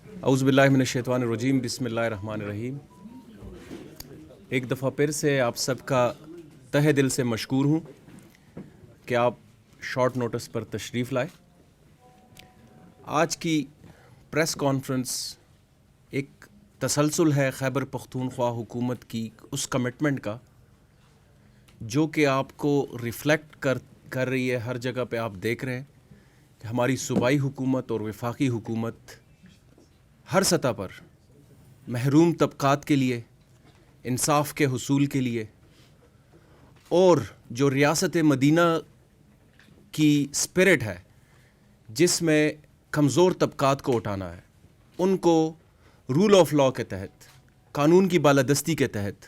اعوذ باللہ من الشیطان الرجیم، بسم اللہ الرحمن الرحیم۔ ایک دفعہ پھر سے آپ سب کا تہہ دل سے مشکور ہوں کہ آپ شارٹ نوٹس پر تشریف لائے۔ آج کی پریس کانفرنس ایک تسلسل ہے خیبر پختونخوا حکومت کی اس کمٹمنٹ کا جو کہ آپ کو ریفلیکٹ کر رہی ہے۔ ہر جگہ پہ آپ دیکھ رہے ہیں کہ ہماری صوبائی حکومت اور وفاقی حکومت ہر سطح پر محروم طبقات کے لیے انصاف کے حصول کے لیے، اور جو ریاست مدینہ کی اسپرٹ ہے جس میں کمزور طبقات کو اٹھانا ہے، ان کو رول آف لاء کے تحت، قانون کی بالادستی کے تحت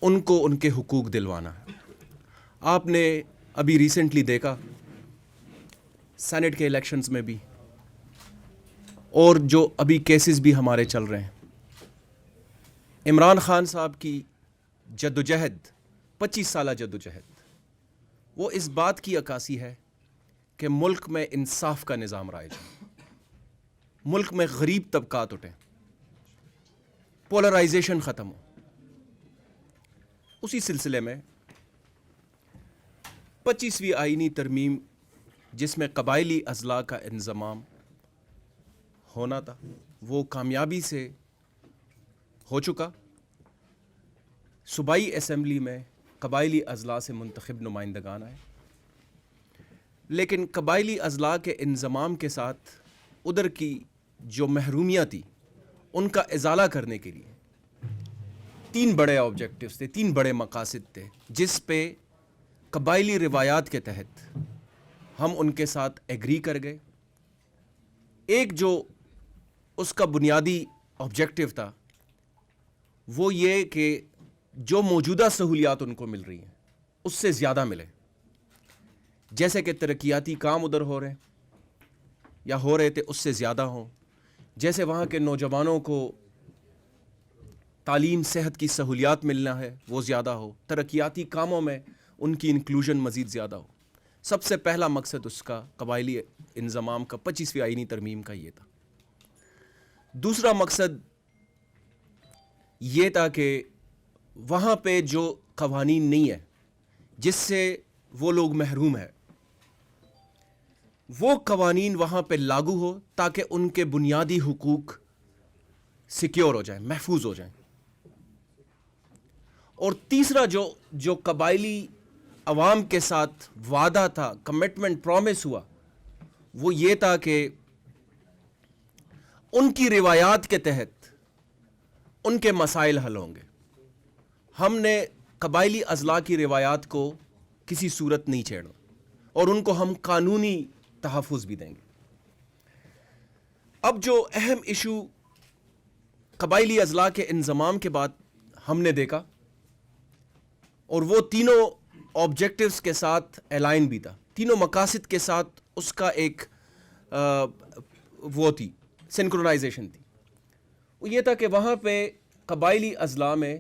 ان کو ان کے حقوق دلوانا ہے۔ آپ نے ابھی ریسنٹلی دیکھا سینٹ کے الیکشنز میں بھی، اور جو ابھی کیسز بھی ہمارے چل رہے ہیں، عمران خان صاحب کی جدوجہد، 25 سالہ جدوجہد، وہ اس بات کی عکاسی ہے کہ ملک میں انصاف کا نظام رائج ہے، ملک میں غریب طبقات اٹھیں، پولرائزیشن ختم ہو۔ اسی سلسلے میں 25ویں آئینی ترمیم جس میں قبائلی اضلاع کا انضمام ہونا تھا، وہ کامیابی سے ہو چکا۔ صوبائی اسمبلی میں قبائلی اضلاع سے منتخب نمائندگان آئے، لیکن قبائلی اضلاع کے انضمام کے ساتھ ادھر کی جو محرومیاں تھی ان کا ازالہ کرنے کے لیے 3 بڑے آبجیکٹیوز تھے، 3 بڑے مقاصد تھے جس پہ قبائلی روایات کے تحت ہم ان کے ساتھ ایگری کر گئے۔ ایک جو اس کا بنیادی آبجیکٹیو تھا وہ یہ کہ جو موجودہ سہولیات ان کو مل رہی ہیں اس سے زیادہ ملے، جیسے کہ ترقیاتی کام ادھر ہو رہے ہیں یا ہو رہے تھے اس سے زیادہ ہوں، جیسے وہاں کے نوجوانوں کو تعلیم صحت کی سہولیات ملنا ہے وہ زیادہ ہو، ترقیاتی کاموں میں ان کی انکلوژن مزید زیادہ ہو۔ سب سے پہلا مقصد اس کا قبائلی انضمام کا 25ویں آئینی ترمیم کا یہ تھا۔ دوسرا مقصد یہ تھا کہ وہاں پہ جو قوانین نہیں ہے جس سے وہ لوگ محروم ہیں، وہ قوانین وہاں پہ لاگو ہو تاکہ ان کے بنیادی حقوق سیکیور ہو جائیں، محفوظ ہو جائیں۔ اور تیسرا جو قبائلی عوام کے ساتھ وعدہ تھا، کمٹمنٹ، پرومس ہوا، وہ یہ تھا کہ ان کی روایات کے تحت ان کے مسائل حل ہوں گے۔ ہم نے قبائلی اضلاع کی روایات کو کسی صورت نہیں چھیڑا اور ان کو ہم قانونی تحفظ بھی دیں گے۔ اب جو اہم ایشو قبائلی اضلاع کے انضمام کے بعد ہم نے دیکھا، اور وہ تینوں آبجیکٹیوز کے ساتھ الائن بھی تھا، تینوں مقاصد کے ساتھ اس کا ایک وہ تھی، سنکرونائزیشن تھی۔ وہ یہ تھا کہ وہاں پہ قبائلی اضلاع میں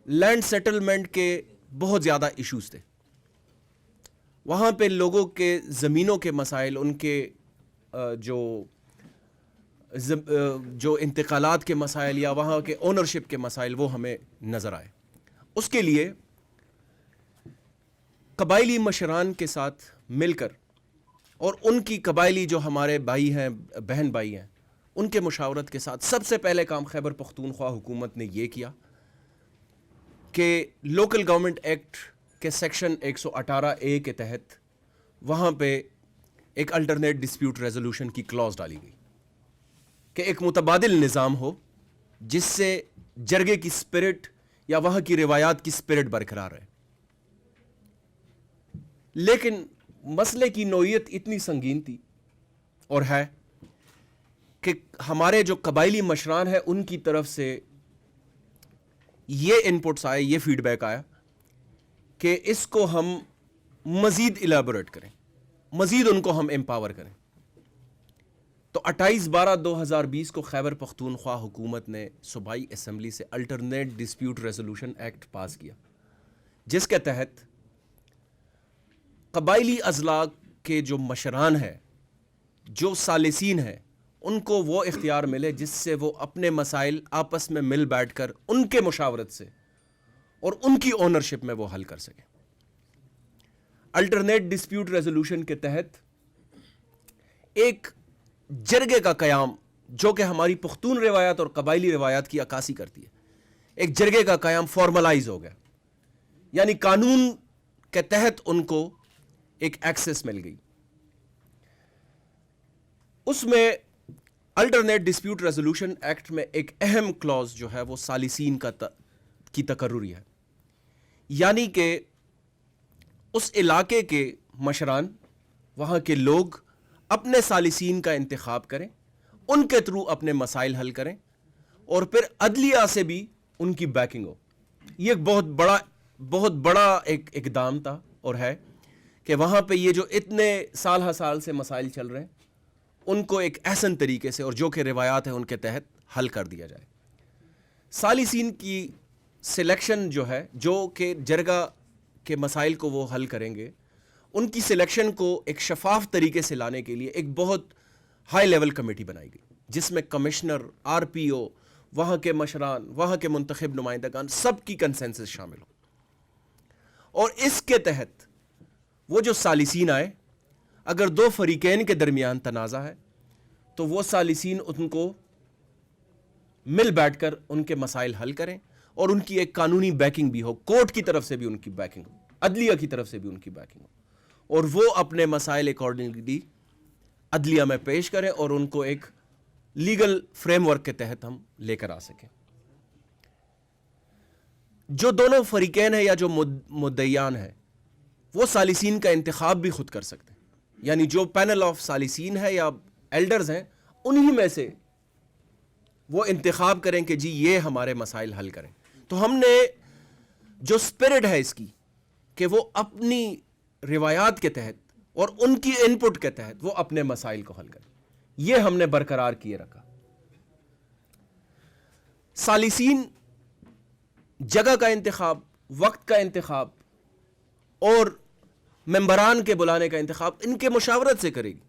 لینڈ سیٹلمنٹ کے بہت زیادہ ایشوز تھے۔ وہاں پہ لوگوں کے زمینوں کے مسائل، ان کے جو انتقالات کے مسائل یا وہاں کے اونرشپ کے مسائل وہ ہمیں نظر آئے۔ اس کے لیے قبائلی مشران کے ساتھ مل کر، اور ان کی قبائلی جو ہمارے بھائی ہیں، بہن بھائی ہیں، ان کے مشاورت کے ساتھ سب سے پہلے کام خیبر پختونخوا حکومت نے یہ کیا کہ لوکل گورنمنٹ ایکٹ کے سیکشن 118A کے تحت وہاں پہ ایک الٹرنیٹ ڈسپیوٹ ریزولوشن کی کلاز ڈالی گئی کہ ایک متبادل نظام ہو جس سے جرگے کی سپرٹ یا وہاں کی روایات کی سپرٹ برقرار رہے۔ لیکن مسئلے کی نوعیت اتنی سنگین تھی اور ہے کہ ہمارے جو قبائلی مشران ہیں ان کی طرف سے یہ انپٹس آئے، یہ فیڈ بیک آیا کہ اس کو ہم مزید الیبوریٹ کریں، مزید ان کو ہم امپاور کریں۔ تو 28/12/2020 کو خیبر پختونخوا حکومت نے صوبائی اسمبلی سے الٹرنیٹ ڈسپیوٹ ریزولوشن ایکٹ پاس کیا، جس کے تحت قبائلی اضلاع کے جو مشران ہیں، جو ثالثین ہیں، ان کو وہ اختیار ملے جس سے وہ اپنے مسائل آپس میں مل بیٹھ کر ان کے مشاورت سے اور ان کی اونرشپ میں وہ حل کر سکیں. الٹرنیٹ ڈسپیوٹ ریزولوشن کے تحت ایک جرگے کا قیام جو کہ ہماری پختون روایات اور قبائلی روایات کی عکاسی کرتی ہے, ایک جرگے کا قیام فارملائز ہو گیا, یعنی قانون کے تحت ان کو ایک ایکسس مل گئی. اس میں الٹرنیٹ ڈسپیوٹ ریزولوشن ایکٹ میں ایک اہم کلوز جو ہے وہ ثالثین کی تقرری ہے, یعنی کہ اس علاقے کے مشران, وہاں کے لوگ اپنے ثالثین کا انتخاب کریں, ان کے تھرو اپنے مسائل حل کریں, اور پھر عدلیہ سے بھی ان کی بیکنگ ہو. یہ ایک بہت بڑا ایک اقدام تھا اور ہے کہ وہاں پہ یہ جو اتنے سال ہر سال سے مسائل چل رہے ہیں ان کو ایک احسن طریقے سے اور جو کہ روایات ہیں ان کے تحت حل کر دیا جائے. ثالثین کی سلیکشن جو ہے, جو کہ جرگہ کے مسائل کو وہ حل کریں گے, ان کی سلیکشن کو ایک شفاف طریقے سے لانے کے لیے ایک بہت ہائی لیول کمیٹی بنائی گئی, جس میں کمشنر, آر پی او, وہاں کے مشران, وہاں کے منتخب نمائندگان, سب کی کنسنسس شامل ہو. اور اس کے تحت وہ جو ثالثین آئے, اگر دو فریقین کے درمیان تنازع ہے تو وہ ثالثین ان کو مل بیٹھ کر ان کے مسائل حل کریں, اور ان کی ایک قانونی بیکنگ بھی ہو, کورٹ کی طرف سے بھی ان کی بیکنگ ہو, عدلیہ کی طرف سے بھی ان کی بیکنگ ہو, اور وہ اپنے مسائل اکارڈنگلی عدلیہ میں پیش کریں اور ان کو ایک لیگل فریم ورک کے تحت ہم لے کر آ سکیں. جو دونوں فریقین ہیں یا جو مدعیان ہیں وہ ثالثین کا انتخاب بھی خود کر سکتے ہیں, یعنی جو پینل آف ثالثین ہے یا ایلڈرز ہیں انہی میں سے وہ انتخاب کریں کہ جی یہ ہمارے مسائل حل کریں. تو ہم نے جو اسپرٹ ہے اس کی کہ وہ اپنی روایات کے تحت اور ان کی ان پٹ کے تحت وہ اپنے مسائل کو حل کریں, یہ ہم نے برقرار کیے رکھا. ثالثین جگہ کا انتخاب, وقت کا انتخاب اور ممبران کے بلانے کا انتخاب ان کے مشاورت سے کرے گی.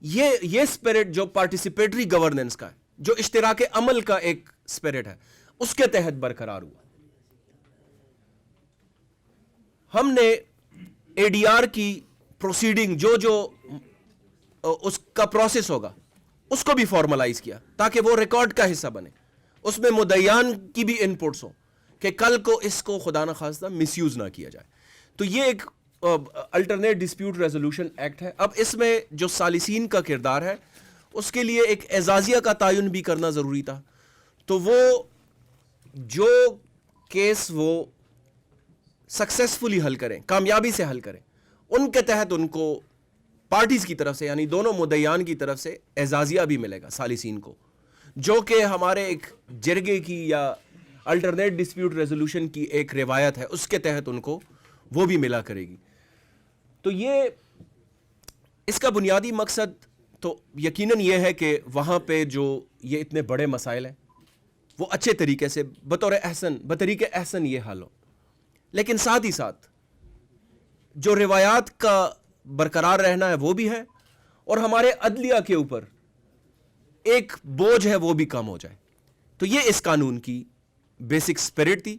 یہ اسپرٹ جو پارٹیسپیٹری گورننس کا ہے, جو اشتراک عمل کا ایک اسپرٹ ہے, اس کے تحت برقرار ہوا. ہم نے اے ڈی آر کی پروسیڈنگ جو اس کا پروسیس ہوگا اس کو بھی فارملائز کیا تاکہ وہ ریکارڈ کا حصہ بنے, اس میں مدعیان کی بھی انپٹس ہوں کہ کل کو اس کو خدا نخواستہ مس یوز نہ کیا جائے. تو یہ ایک الٹرنیٹ ڈسپیوٹ ریزولوشن ایکٹ ہے. اب اس میں جو ثالثین کا کردار ہے اس کے لیے ایک اعزازیہ کا تعین بھی کرنا ضروری تھا. تو وہ جو کیس وہ سکسیسفلی حل کریں, کامیابی سے حل کریں, ان کے تحت ان کو پارٹیز کی طرف سے یعنی دونوں مدعیان کی طرف سے اعزازیہ بھی ملے گا ثالثین کو, جو کہ ہمارے ایک جرگے کی یا الٹرنیٹ ڈسپیوٹ ریزولوشن کی ایک روایت ہے, اس کے تحت ان کو وہ بھی ملا کرے گی. تو یہ اس کا بنیادی مقصد تو یقیناً یہ ہے کہ وہاں پہ جو یہ اتنے بڑے مسائل ہیں وہ اچھے طریقے سے بطریق احسن یہ حل ہو, لیکن ساتھ ہی ساتھ جو روایات کا برقرار رہنا ہے وہ بھی ہے, اور ہمارے عدلیہ کے اوپر ایک بوجھ ہے وہ بھی کم ہو جائے. تو یہ اس قانون کی بیسک اسپرٹ تھی.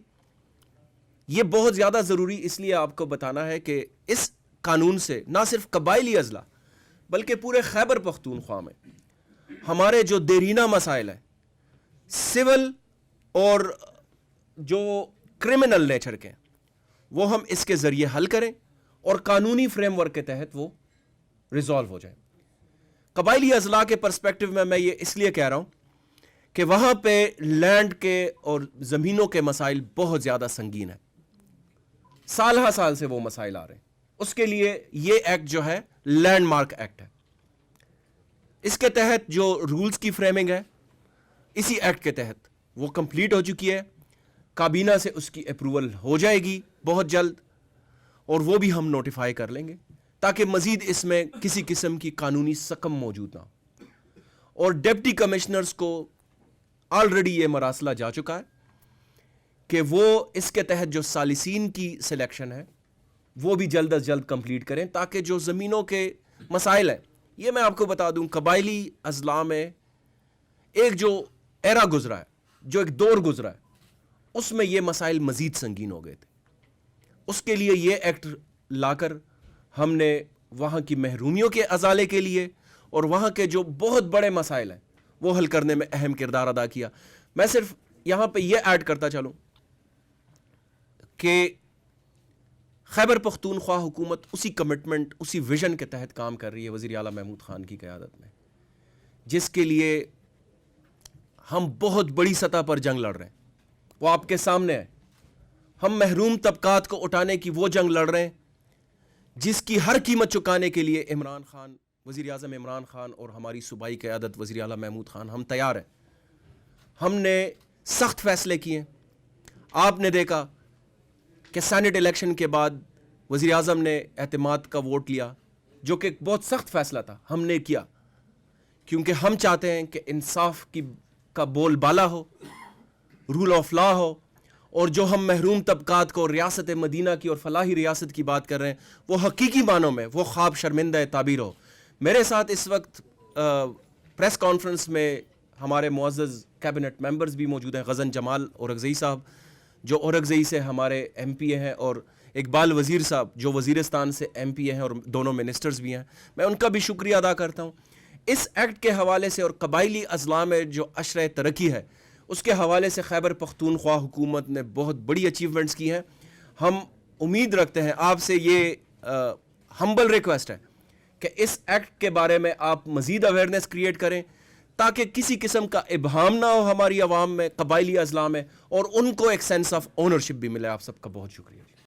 یہ بہت زیادہ ضروری اس لیے آپ کو بتانا ہے کہ اس قانون سے نہ صرف قبائلی اضلاع بلکہ پورے خیبر پختونخوا میں ہمارے جو دیرینہ مسائل ہیں, سول اور جو کرمنل نیچر کے, وہ ہم اس کے ذریعے حل کریں اور قانونی فریم ورک کے تحت وہ ریزالو ہو جائیں. قبائلی اضلاع کے پرسپیکٹو میں یہ اس لیے کہہ رہا ہوں کہ وہاں پہ لینڈ کے اور زمینوں کے مسائل بہت زیادہ سنگین ہیں, سال ہر سال سے وہ مسائل آ رہے ہیں. اس کے لیے یہ ایکٹ جو ہے لینڈ مارک ایکٹ ہے. اس کے تحت جو رولز کی فریمنگ ہے اسی ایکٹ کے تحت وہ کمپلیٹ ہو چکی ہے. کابینہ سے اس کی اپروول ہو جائے گی بہت جلد, اور وہ بھی ہم نوٹیفائی کر لیں گے تاکہ مزید اس میں کسی قسم کی قانونی سکم موجود نہ ہو. اور ڈپٹی کمشنرز کو آلریڈی یہ مراسلہ جا چکا ہے کہ وہ اس کے تحت جو ثالثین کی سلیکشن ہے وہ بھی جلد از جلد کمپلیٹ کریں تاکہ جو زمینوں کے مسائل ہیں یہ میں آپ کو بتا دوں قبائلی اضلاع میں ایک جو ایرا گزرا ہے, جو ایک دور گزرا ہے, اس میں یہ مسائل مزید سنگین ہو گئے تھے. اس کے لیے یہ ایکٹ لا کر ہم نے وہاں کی محرومیوں کے ازالے کے لیے اور وہاں کے جو بہت بڑے مسائل ہیں وہ حل کرنے میں اہم کردار ادا کیا. میں صرف یہاں پہ یہ ایڈ کرتا چلوں کہ خیبر پختونخوا حکومت اسی کمٹمنٹ, اسی ویژن کے تحت کام کر رہی ہے وزیر اعلیٰ محمود خان کی قیادت میں, جس کے لیے ہم بہت بڑی سطح پر جنگ لڑ رہے ہیں. وہ آپ کے سامنے ہے. ہم محروم طبقات کو اٹھانے کی وہ جنگ لڑ رہے ہیں جس کی ہر قیمت چکانے کے لیے عمران خان, وزیر اعظم عمران خان اور ہماری صوبائی قیادت وزیر اعلیٰ محمود خان ہم تیار ہیں. ہم نے سخت فیصلے کیے. آپ نے دیکھا کہ سینٹ الیکشن کے بعد وزیر اعظم نے اعتماد کا ووٹ لیا, جو کہ ایک بہت سخت فیصلہ تھا. ہم نے کیا کیونکہ ہم چاہتے ہیں کہ انصاف کا بول بالا ہو, رول آف لا ہو, اور جو ہم محروم طبقات کو ریاست مدینہ کی اور فلاحی ریاست کی بات کر رہے ہیں وہ حقیقی معنوں میں وہ خواب شرمندہ تعبیر ہو. میرے ساتھ اس وقت پریس کانفرنس میں ہمارے معزز کیبنٹ ممبرز بھی موجود ہیں, غزن جمال اورگزئی صاحب جو اورگزئی سے ہمارے ایم پی ہیں, اور اقبال وزیر صاحب جو وزیرستان سے ایم پی ہیں اور دونوں منسٹرز بھی ہیں. میں ان کا بھی شکریہ ادا کرتا ہوں. اس ایکٹ کے حوالے سے اور قبائلی اضلاع میں جو عشرہ ترقی ہے اس کے حوالے سے خیبر پختونخوا حکومت نے بہت بڑی اچیومنٹس کی ہیں. ہم امید رکھتے ہیں, آپ سے یہ ہمبل ریکویسٹ ہے کہ اس ایکٹ کے بارے میں آپ مزید اویئرنیس کریٹ کریں تاکہ کسی قسم کا ابہام نہ ہو ہماری عوام میں, قبائلی اضلاع میں, اور ان کو ایک سینس آف اونرشپ بھی ملے. آپ سب کا بہت شکریہ.